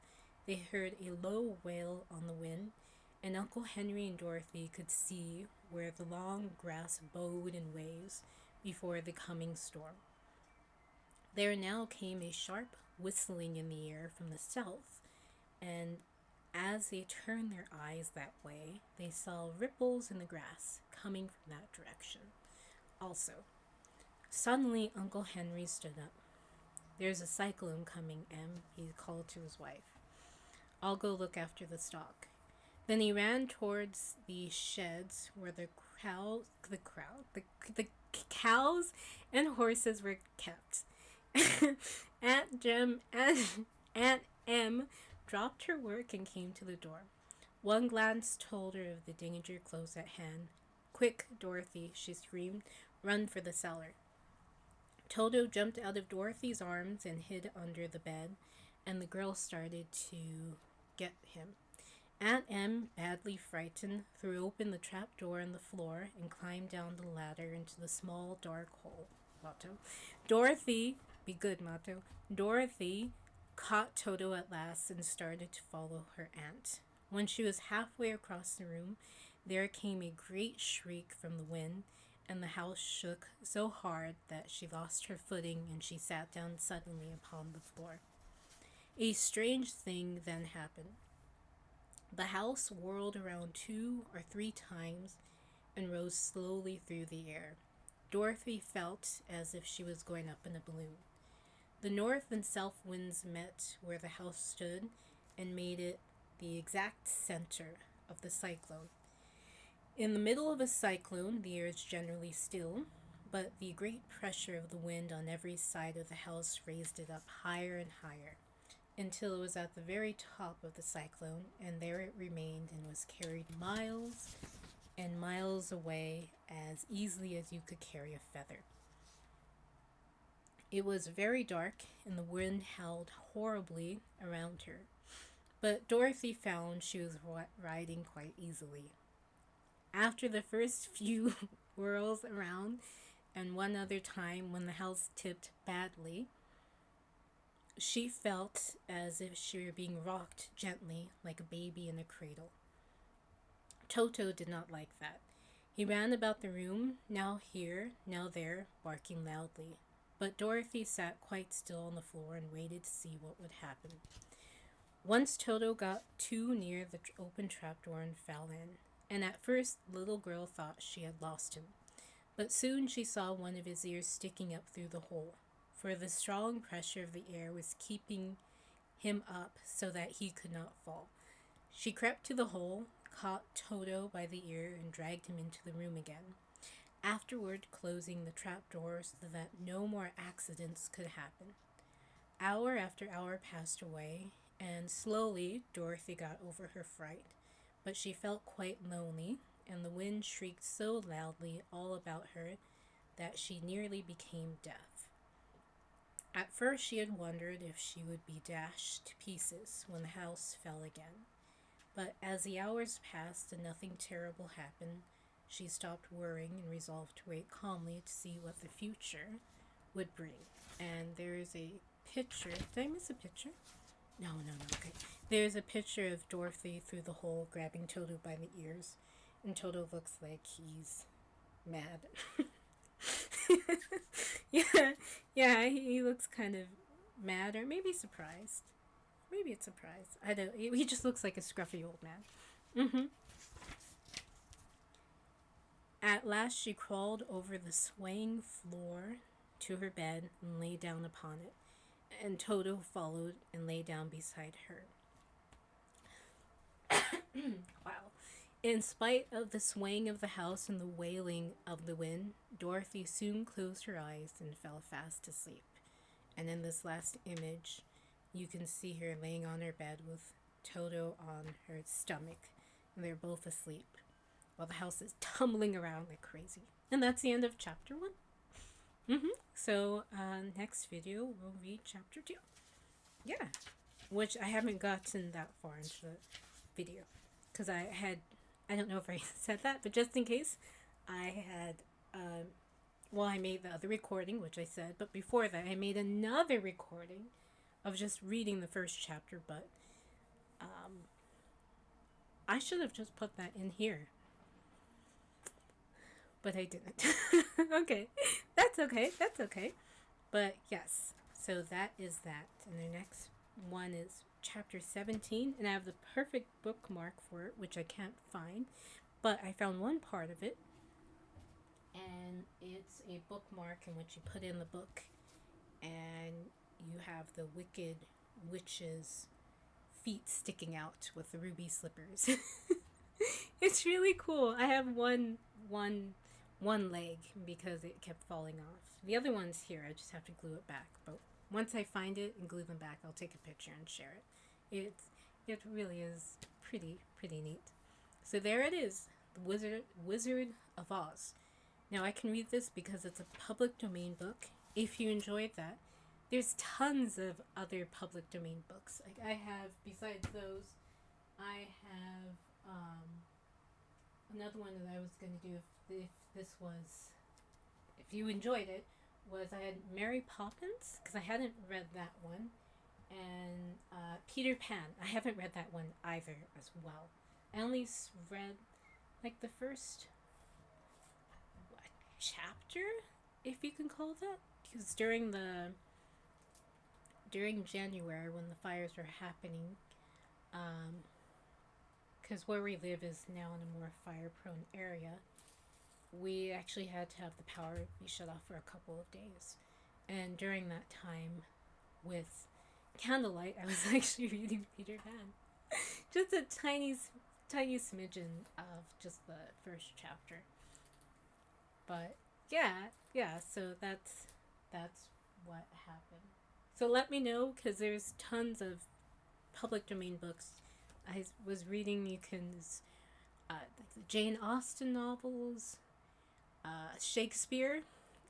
they heard a low wail on the wind, and Uncle Henry and Dorothy could see where the long grass bowed in waves before the coming storm. There now came a sharp whistling in the air from the south, and as they turned their eyes that way, they saw ripples in the grass coming from that direction. Also, suddenly Uncle Henry stood up. "There's a cyclone coming, Em," he called to his wife. "I'll go look after the stock." Then he ran towards the sheds where the cows and horses were kept. Aunt Em dropped her work and came to the door. One glance told her of the danger close at hand. "Quick, Dorothy," she screamed, "run for the cellar." Toto jumped out of Dorothy's arms and hid under the bed, and the girl started to get him. Aunt Em, badly frightened, threw open the trap door in the floor and climbed down the ladder into the small dark hole. Dorothy, be good, Motto. Dorothy caught Toto at last and started to follow her aunt. When she was halfway across the room, there came a great shriek from the wind, and the house shook so hard that she lost her footing and she sat down suddenly upon the floor. A strange thing then happened. The house whirled around 2 or 3 times and rose slowly through the air. Dorothy felt as if she was going up in a balloon. The north and south winds met where the house stood and made it the exact center of the cyclone. In the middle of a cyclone, the air is generally still, but the great pressure of the wind on every side of the house raised it up higher and higher, until it was at the very top of the cyclone, and there it remained and was carried miles and miles away as easily as you could carry a feather. It was very dark, and the wind howled horribly around her, but Dorothy found she was riding quite easily. After the first few whirls around, and one other time when the house tipped badly, she felt as if she were being rocked gently like a baby in a cradle. Toto did not like that. He ran about the room, now here, now there, barking loudly. But Dorothy sat quite still on the floor and waited to see what would happen. Once Toto got too near the open trapdoor and fell in, and at first the little girl thought she had lost him. But soon she saw one of his ears sticking up through the hole, for the strong pressure of the air was keeping him up so that he could not fall. She crept to the hole, caught Toto by the ear, and dragged him into the room again, afterward closing the trapdoor so that no more accidents could happen. Hour after hour passed away, and slowly Dorothy got over her fright, but she felt quite lonely, and the wind shrieked so loudly all about her that she nearly became deaf. At first she had wondered if she would be dashed to pieces when the house fell again, but as the hours passed and nothing terrible happened, she stopped worrying and resolved to wait calmly to see what the future would bring. And there is a picture. Did I miss a picture? No, okay. There's a picture of Dorothy through the hole grabbing Toto by the ears, and Toto looks like he's mad. yeah, he looks kind of mad, or maybe surprised. Maybe it's surprised. I don't. He just looks like a scruffy old man. At last, she crawled over the swaying floor to her bed and lay down upon it, and Toto followed and lay down beside her. Wow. In spite of the swaying of the house and the wailing of the wind, Dorothy soon closed her eyes and fell fast asleep. And in this last image, you can see her laying on her bed with Toto on her stomach, and they're both asleep, while the house is tumbling around like crazy. And that's the end of chapter 1. So, next video, we'll read chapter 2. Yeah. Which I haven't gotten that far into the video. Because I don't know if I said that, but just in case, I had, I made the other recording, which I said, but before that, I made another recording of just reading the first chapter, but, I should have just put that in here. But I didn't. Okay. That's okay. But yes, so that is that. And the next one is chapter 17, and I have the perfect bookmark for it, which I can't find, but I found one part of it, and it's a bookmark in which you put in the book, and you have the wicked witch's feet sticking out with the ruby slippers. It's really cool. I have one leg because it kept falling off. The other one's here. I just have to glue it back. But once I find it and glue them back, I'll take a picture and share it. It really is pretty neat. So there it is, the Wizard of Oz. Now I can read this because it's a public domain book. If you enjoyed that, there's tons of other public domain books. Like I have, besides those, I have another one that I was going to do if this was, if you enjoyed it, was I had Mary Poppins, because I hadn't read that one, and Peter Pan. I haven't read that one either as well. I only read like the first chapter, if you can call that, because during January when the fires were happening, because where we live is now in a more fire-prone area, we actually had to have the power be shut off for a couple of days. And during that time, with candlelight, I was actually reading Peter Pan. Just a tiny smidgen of just the first chapter. But yeah, so that's what happened. So let me know, because there's tons of public domain books. I was reading, you can, Jane Austen novels, Shakespeare.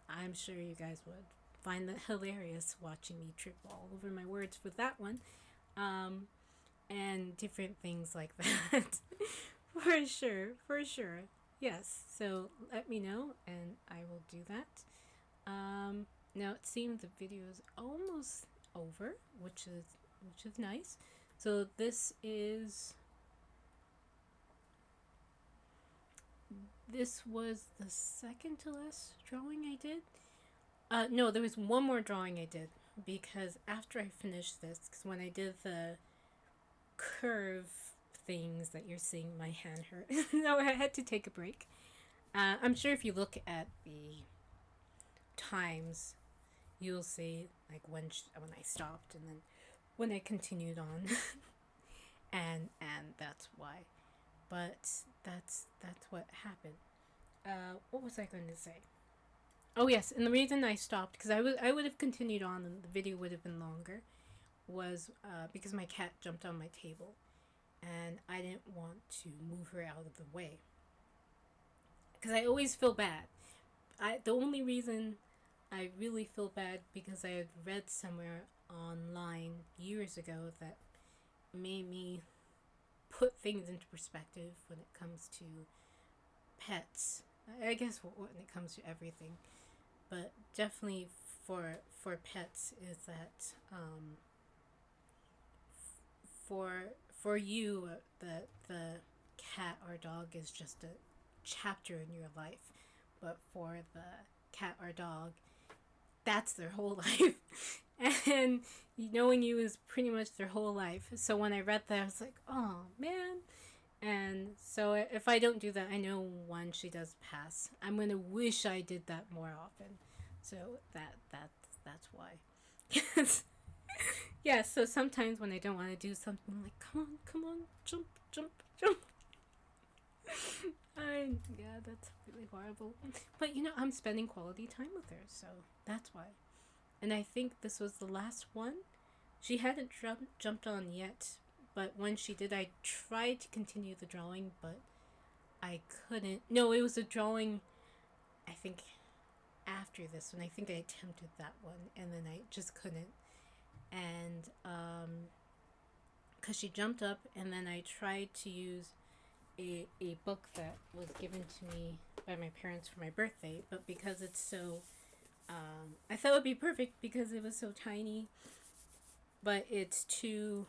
I'm sure you guys would find that hilarious, watching me trip all over my words with that one. And different things like that. For sure. Yes, so let me know and I will do that. Now it seems the video is almost over, which is nice. So this was the second to last drawing I did. No, there was one more drawing I did, because after I finished this, because when I did the curve things that you're seeing, my hand hurt. No, I had to take a break. I'm sure if you look at the times, you'll see like when I stopped and then when I continued on, and that's why. But that's what happened. What was I going to say? Oh yes, and the reason I stopped, because I would have continued on and the video would have been longer, was because my cat jumped on my table, and I didn't want to move her out of the way. Because I always feel bad. The only reason I really feel bad, because I had read somewhere online years ago that made me put things into perspective when it comes to pets. I guess when it comes to everything, but definitely for pets is that for you, the cat or dog is just a chapter in your life, but for the cat or dog, that's their whole life. And knowing you is pretty much their whole life. So when I read that, I was like, oh man. And so if I don't do that, I know when she does pass, I'm gonna wish I did that more often. So that's why. Yeah. So sometimes when I don't want to do something, I'm like, come on, jump, jump, jump. Yeah, that's really horrible. But I'm spending quality time with her, so that's why. And I think this was the last one. She hadn't jumped on yet, but when she did, I tried to continue the drawing, but I couldn't. No, it was a drawing, I think, after this one. I think I attempted that one, and then I just couldn't. And, because she jumped up, and then I tried to use a book that was given to me by my parents for my birthday, but because it's so, I thought it would be perfect because it was so tiny, but it's too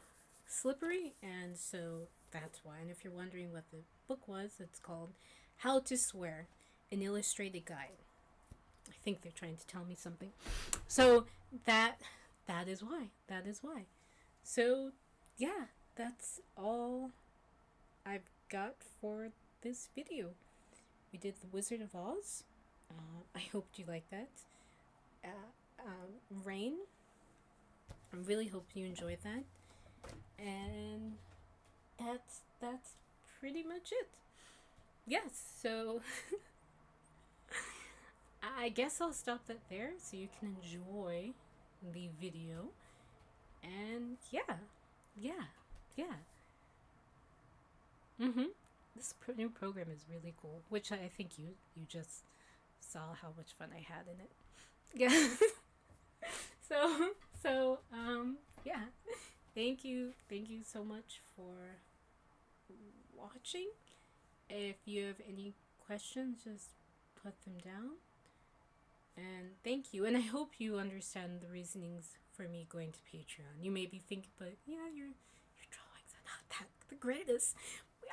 slippery, and so that's why. And if you're wondering what the book was, it's called How to Swear, an Illustrated Guide. I think they're trying to tell me something. So that is why. That is why. So yeah, that's all I've got for this video. We did The Wizard of Oz. I hope you like that. Rain. I really hope you enjoyed that. And that's pretty much it. Yes, so I guess I'll stop that there so you can enjoy the video. And yeah, yeah, yeah. This new program is really cool, which I think you just saw how much fun I had in it. Yeah. So yeah. Thank you so much for watching. If you have any questions, just put them down. And thank you. And I hope you understand the reasonings for me going to Patreon. You may be thinking, but yeah, your drawings are not that the greatest.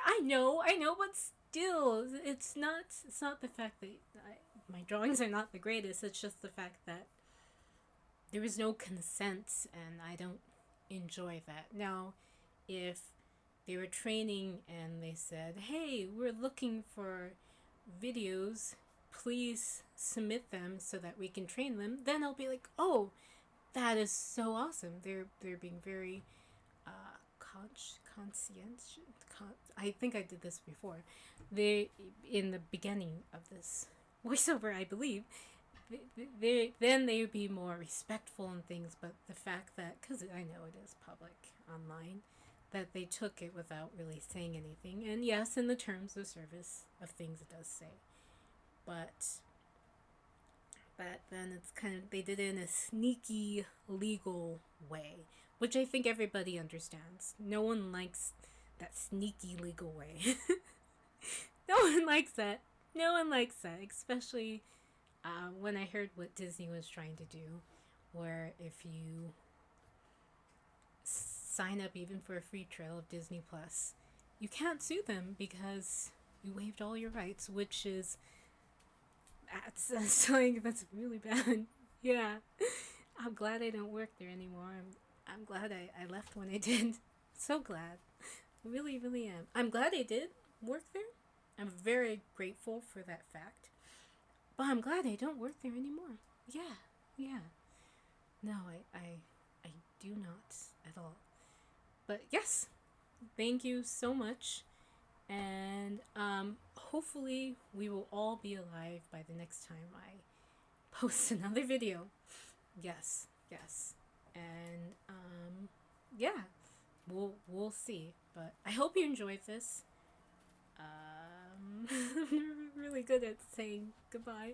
I know, but still, it's not the fact that my drawings are not the greatest. It's just the fact that there is no consent, and I don't enjoy that. Now, if they were training and they said, hey, we're looking for videos, please submit them so that we can train them, then I'll be like, oh, that is so awesome. They're being very conscientious. I think I did this before. They, in the beginning of this voiceover, I believe, then they would be more respectful and things. But the fact that, because I know it is public online, that they took it without really saying anything. And yes, in the terms of service of things it does say, but then it's kind of, they did it in a sneaky legal way, which I think everybody understands. No one likes that sneaky legal way. No one likes that. No one likes that, especially when I heard what Disney was trying to do, where if you sign up even for a free trial of Disney Plus, you can't sue them because you waived all your rights, which is that's really bad. Yeah, I'm glad I don't work there anymore. I'm glad I left when I did. So glad. Really, really am. I'm glad I did work there. I'm very grateful for that fact. But I'm glad I don't work there anymore. Yeah, yeah. No, I do not at all. But yes, thank you so much. And hopefully we will all be alive by the next time I post another video. Yes, yes. And yeah, we'll see. But I hope you enjoyed this. I'm really good at saying goodbye.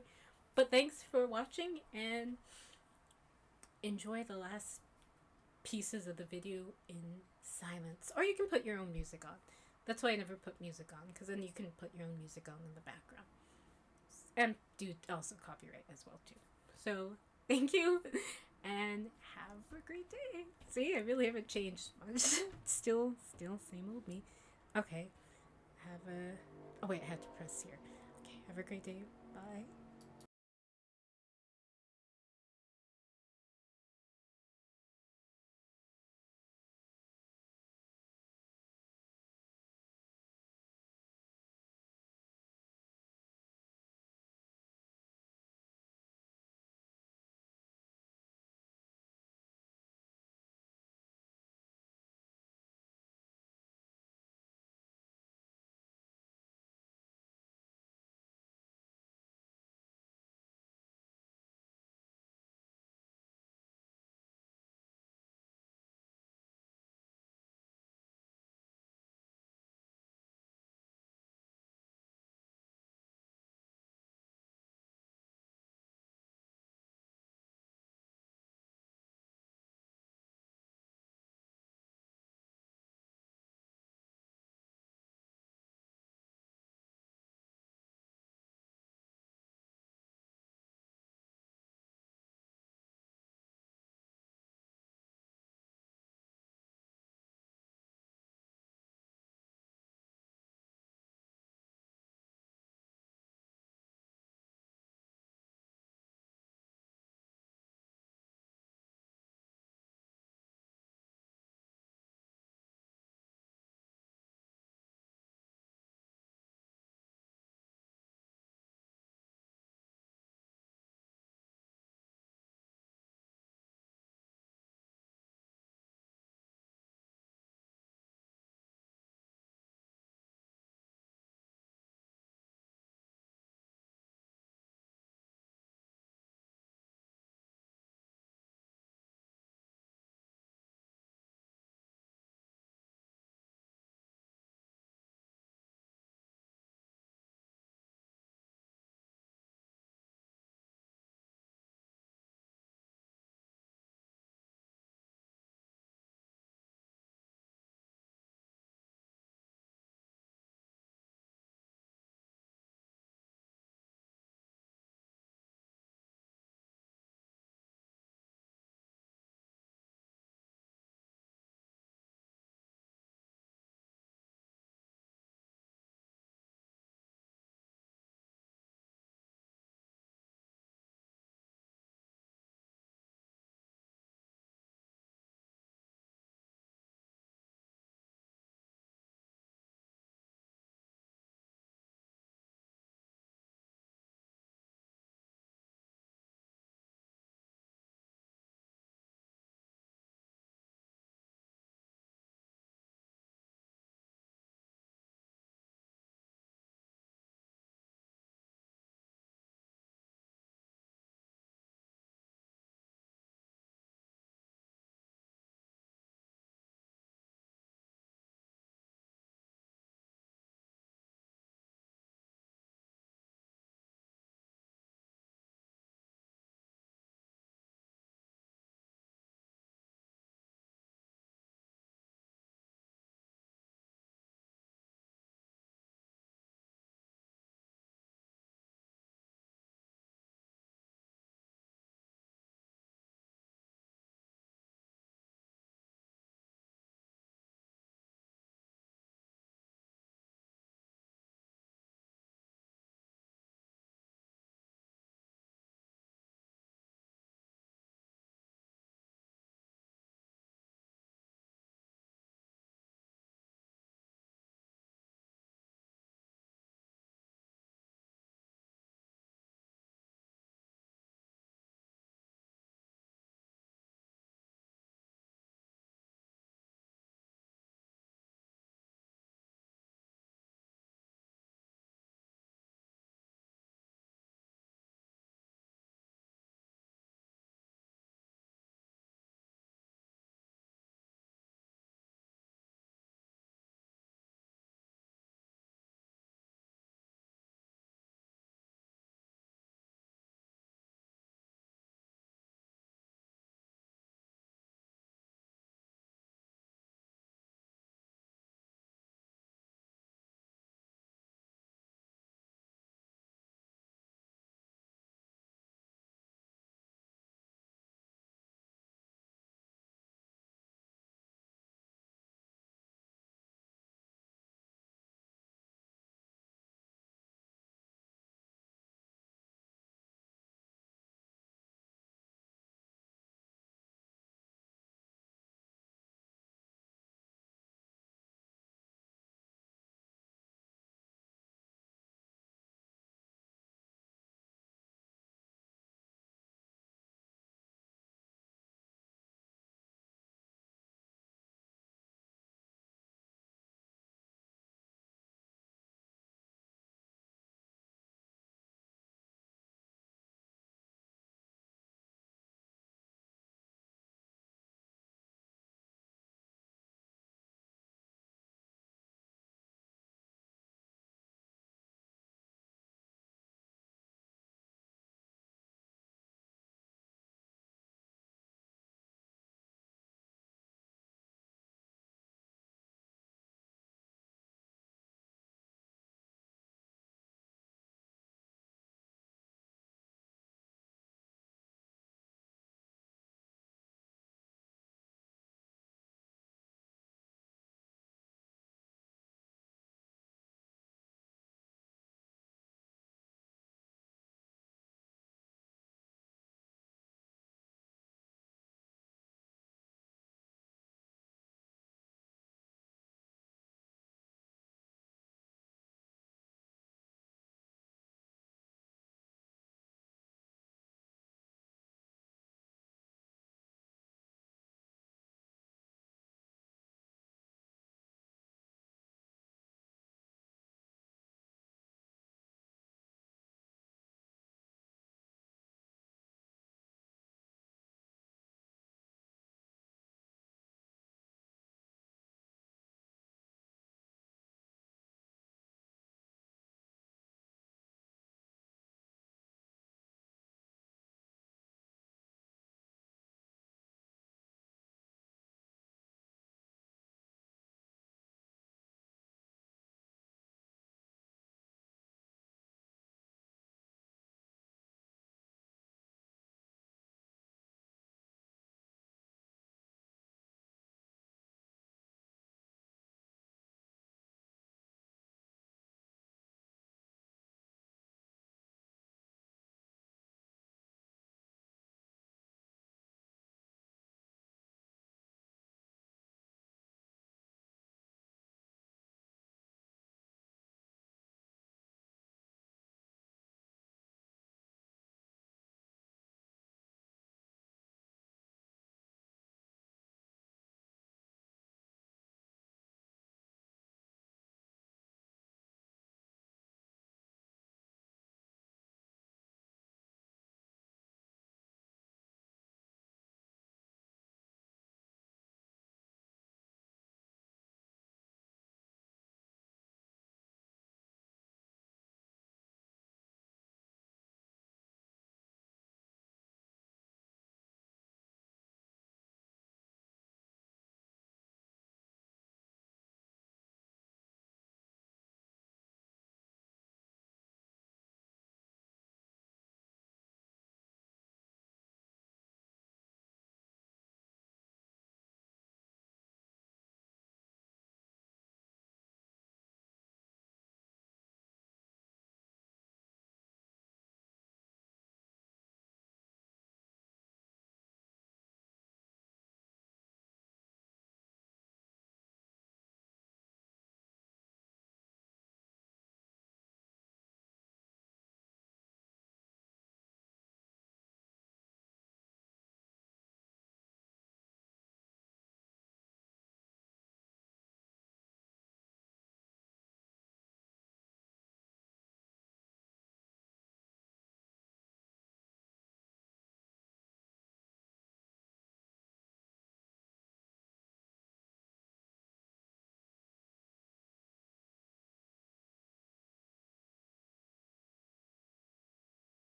But thanks for watching and enjoy the last pieces of the video in silence. Or you can put your own music on. That's why I never put music on, because then you can put your own music on in the background. And do also copyright as well too. So thank you and have a great day. See, I really haven't changed much. still same old me. Okay. Have a Oh wait, I have to press here. Okay, have a great day. Bye.